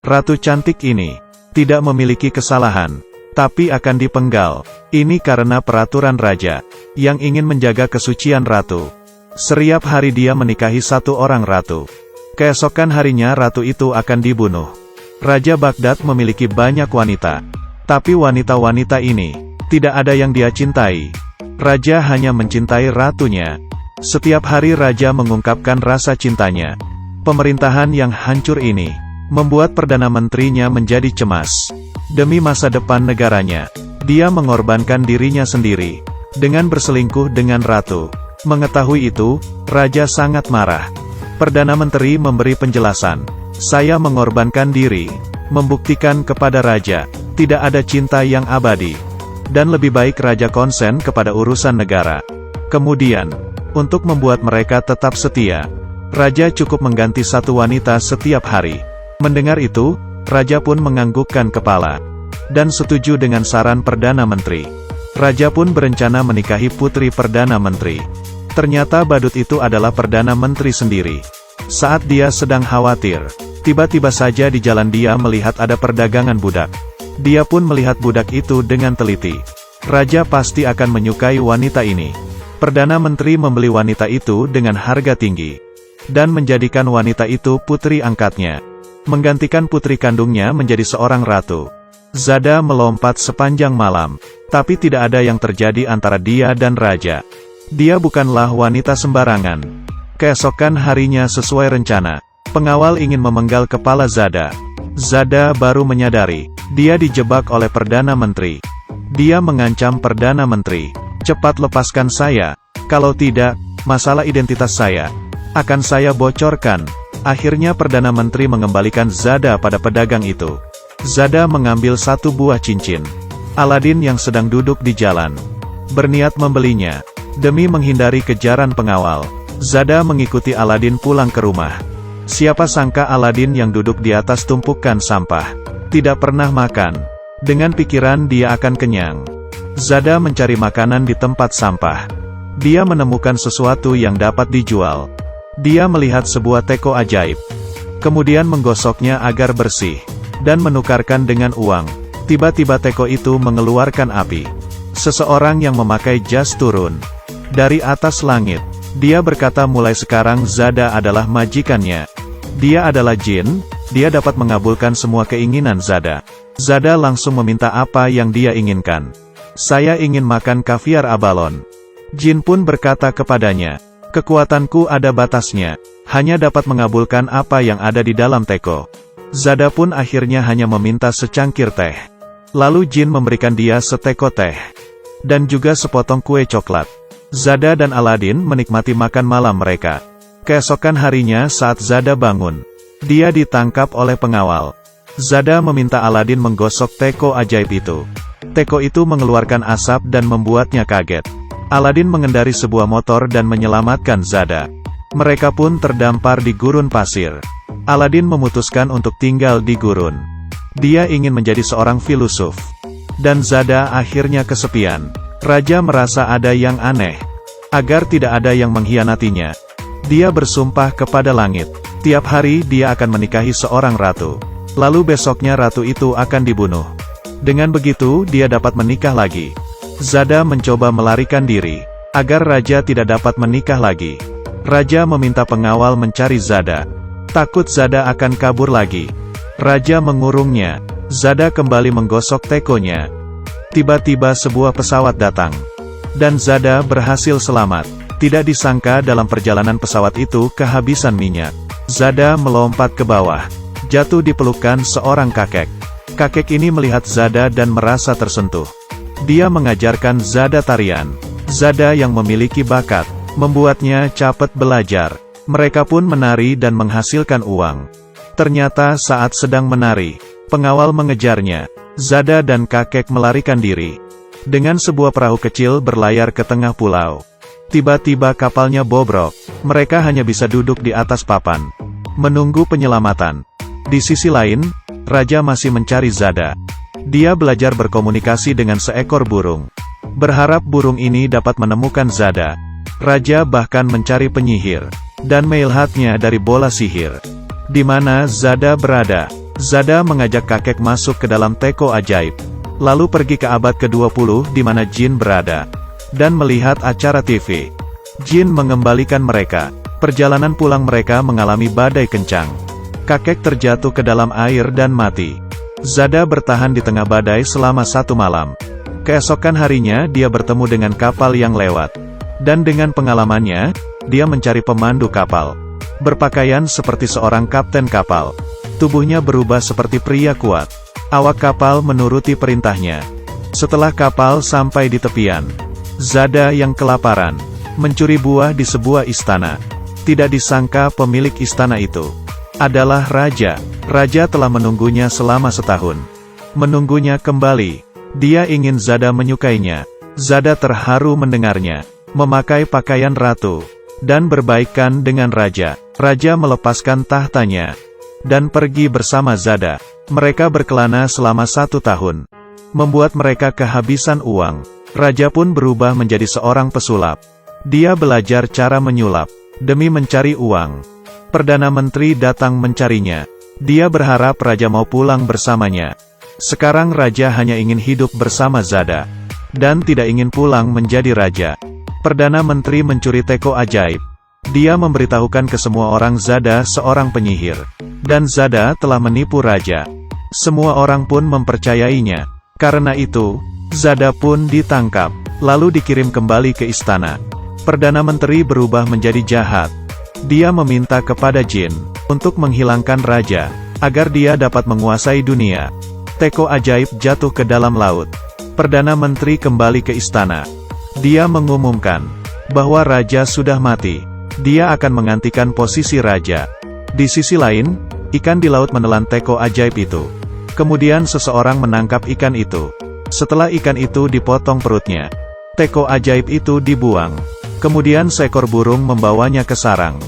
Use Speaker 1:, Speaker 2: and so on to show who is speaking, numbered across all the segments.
Speaker 1: Ratu cantik ini tidak memiliki kesalahan, tapi akan dipenggal. Ini karena peraturan raja, yang ingin menjaga kesucian ratu. Setiap hari dia menikahi satu orang ratu. Keesokan harinya ratu itu akan dibunuh. Raja Baghdad memiliki banyak wanita, tapi wanita-wanita ini tidak ada yang dia cintai. Raja hanya mencintai ratunya. Setiap hari raja mengungkapkan rasa cintanya. Pemerintahan yang hancur ini membuat Perdana Menterinya menjadi cemas. Demi masa depan negaranya, dia mengorbankan dirinya sendiri dengan berselingkuh dengan ratu. Mengetahui itu, raja sangat marah. Perdana Menteri memberi penjelasan, "Saya mengorbankan diri, membuktikan kepada raja, tidak ada cinta yang abadi. Dan lebih baik raja konsen kepada urusan negara." Kemudian, untuk membuat mereka tetap setia, raja cukup mengganti satu wanita setiap hari. Mendengar itu, raja pun menganggukkan kepala dan setuju dengan saran Perdana Menteri. Raja pun berencana menikahi putri Perdana Menteri. Ternyata badut itu adalah Perdana Menteri sendiri. Saat dia sedang khawatir, tiba-tiba saja di jalan dia melihat ada perdagangan budak. Dia pun melihat budak itu dengan teliti. Raja pasti akan menyukai wanita ini. Perdana Menteri membeli wanita itu dengan harga tinggi, dan menjadikan wanita itu putri angkatnya, menggantikan putri kandungnya menjadi seorang ratu. Zada melompat sepanjang malam, tapi tidak ada yang terjadi antara dia dan raja. Dia bukanlah wanita sembarangan. Keesokan harinya sesuai rencana, pengawal ingin memenggal kepala Zada. Zada baru menyadari, dia dijebak oleh Perdana Menteri. Dia mengancam Perdana Menteri, "Cepat lepaskan saya, kalau tidak, masalah identitas saya akan saya bocorkan." Akhirnya Perdana Menteri mengembalikan Zada pada pedagang itu. Zada mengambil satu buah cincin. Aladin yang sedang duduk di jalan berniat membelinya. Demi menghindari kejaran pengawal, Zada mengikuti Aladin pulang ke rumah. Siapa sangka Aladin yang duduk di atas tumpukan sampah tidak pernah makan. Dengan pikiran dia akan kenyang, Zada mencari makanan di tempat sampah. Dia menemukan sesuatu yang dapat dijual. Dia melihat sebuah teko ajaib, kemudian menggosoknya agar bersih, dan menukarkan dengan uang. Tiba-tiba teko itu mengeluarkan api. Seseorang yang memakai jas turun dari atas langit. Dia berkata mulai sekarang Zada adalah majikannya. Dia adalah jin, dia dapat mengabulkan semua keinginan Zada. Zada langsung meminta apa yang dia inginkan. "Saya ingin makan kaviar abalon." Jin pun berkata kepadanya, "Kekuatanku ada batasnya, hanya dapat mengabulkan apa yang ada di dalam teko." Zada pun akhirnya hanya meminta secangkir teh. Lalu jin memberikan dia seteko teh, dan juga sepotong kue coklat. Zada dan Aladin menikmati makan malam mereka. Keesokan harinya saat Zada bangun, dia ditangkap oleh pengawal. Zada meminta Aladin menggosok teko ajaib itu. Teko itu mengeluarkan asap dan membuatnya kaget. Aladin mengendari sebuah motor dan menyelamatkan Zada. Mereka pun terdampar di gurun pasir. Aladin memutuskan untuk tinggal di gurun. Dia ingin menjadi seorang filosof. Dan Zada akhirnya kesepian. Raja merasa ada yang aneh. Agar tidak ada yang mengkhianatinya, dia bersumpah kepada langit, tiap hari dia akan menikahi seorang ratu. Lalu besoknya ratu itu akan dibunuh. Dengan begitu dia dapat menikah lagi. Zada mencoba melarikan diri, agar raja tidak dapat menikah lagi. Raja meminta pengawal mencari Zada. Takut Zada akan kabur lagi. Raja mengurungnya. Zada kembali menggosok tekonya. Tiba-tiba sebuah pesawat datang. Dan Zada berhasil selamat. Tidak disangka dalam perjalanan pesawat itu kehabisan minyak. Zada melompat ke bawah, jatuh di pelukan seorang kakek. Kakek ini melihat Zada dan merasa tersentuh. Dia mengajarkan Zada tarian. Zada yang memiliki bakat, membuatnya cepat belajar. Mereka pun menari dan menghasilkan uang. Ternyata saat sedang menari, pengawal mengejarnya. Zada dan kakek melarikan diri. Dengan sebuah perahu kecil berlayar ke tengah pulau. Tiba-tiba kapalnya bobrok. Mereka hanya bisa duduk di atas papan, menunggu penyelamatan. Di sisi lain, raja masih mencari Zada. Dia belajar berkomunikasi dengan seekor burung, berharap burung ini dapat menemukan Zada. Raja bahkan mencari penyihir, dan melihatnya dari bola sihir. Di mana Zada berada. Zada mengajak kakek masuk ke dalam teko ajaib, lalu pergi ke abad ke-20 di mana Jin berada, dan melihat acara TV. Jin mengembalikan mereka. Perjalanan pulang mereka mengalami badai kencang. Kakek terjatuh ke dalam air dan mati. Zada bertahan di tengah badai selama 1 malam. Keesokan harinya dia bertemu dengan kapal yang lewat. Dan dengan pengalamannya, dia mencari pemandu kapal. Berpakaian seperti seorang kapten kapal. Tubuhnya berubah seperti pria kuat. Awak kapal menuruti perintahnya. Setelah kapal sampai di tepian, Zada yang kelaparan, mencuri buah di sebuah istana. Tidak disangka pemilik istana itu adalah raja. Raja telah menunggunya selama setahun. Menunggunya kembali. Dia ingin Zada menyukainya. Zada terharu mendengarnya. Memakai pakaian ratu, dan berbaikan dengan raja. Raja melepaskan tahtanya, dan pergi bersama Zada. Mereka berkelana selama 1 tahun. Membuat mereka kehabisan uang. Raja pun berubah menjadi seorang pesulap. Dia belajar cara menyulap, demi mencari uang. Perdana Menteri datang mencarinya. Dia berharap raja mau pulang bersamanya. Sekarang raja hanya ingin hidup bersama Zada, dan tidak ingin pulang menjadi raja. Perdana Menteri mencuri teko ajaib. Dia memberitahukan ke semua orang Zada seorang penyihir, dan Zada telah menipu raja. Semua orang pun mempercayainya. Karena itu, Zada pun ditangkap, lalu dikirim kembali ke istana. Perdana Menteri berubah menjadi jahat. Dia meminta kepada Jin untuk menghilangkan raja, agar dia dapat menguasai dunia. Teko ajaib jatuh ke dalam laut. Perdana Menteri kembali ke istana. Dia mengumumkan bahwa raja sudah mati. Dia akan menggantikan posisi raja. Di sisi lain, ikan di laut menelan teko ajaib itu. Kemudian seseorang menangkap ikan itu. Setelah ikan itu dipotong perutnya, teko ajaib itu dibuang. Kemudian seekor burung membawanya ke sarang.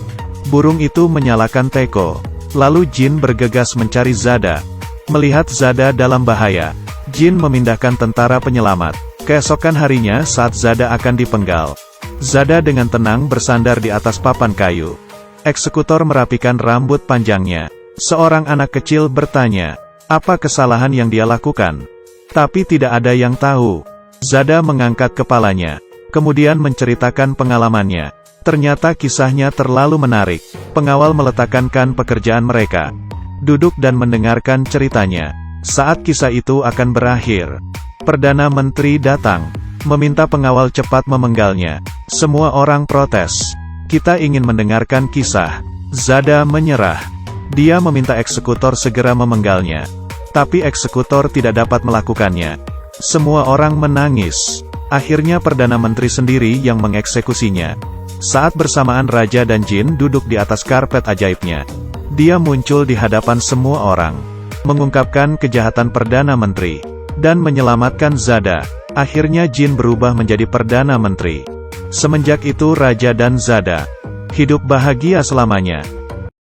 Speaker 1: Burung itu menyalakan teko. Lalu Jin bergegas mencari Zada. Melihat Zada dalam bahaya, Jin memindahkan tentara penyelamat. Keesokan harinya saat Zada akan dipenggal, Zada dengan tenang bersandar di atas papan kayu. Eksekutor merapikan rambut panjangnya. Seorang anak kecil bertanya, apa kesalahan yang dia lakukan? Tapi tidak ada yang tahu. Zada mengangkat kepalanya, kemudian menceritakan pengalamannya. Ternyata kisahnya terlalu menarik. Pengawal meletakkan pekerjaan mereka, duduk dan mendengarkan ceritanya. Saat kisah itu akan berakhir, Perdana Menteri datang, meminta pengawal cepat memenggalnya. Semua orang protes. Kita ingin mendengarkan kisah. Zada menyerah. Dia meminta eksekutor segera memenggalnya. Tapi eksekutor tidak dapat melakukannya. Semua orang menangis. Akhirnya Perdana Menteri sendiri yang mengeksekusinya. Saat bersamaan Raja dan Jin duduk di atas karpet ajaibnya, dia muncul di hadapan semua orang, mengungkapkan kejahatan Perdana Menteri, dan menyelamatkan Zada. Akhirnya Jin berubah menjadi Perdana Menteri. Semenjak itu Raja dan Zada hidup bahagia selamanya.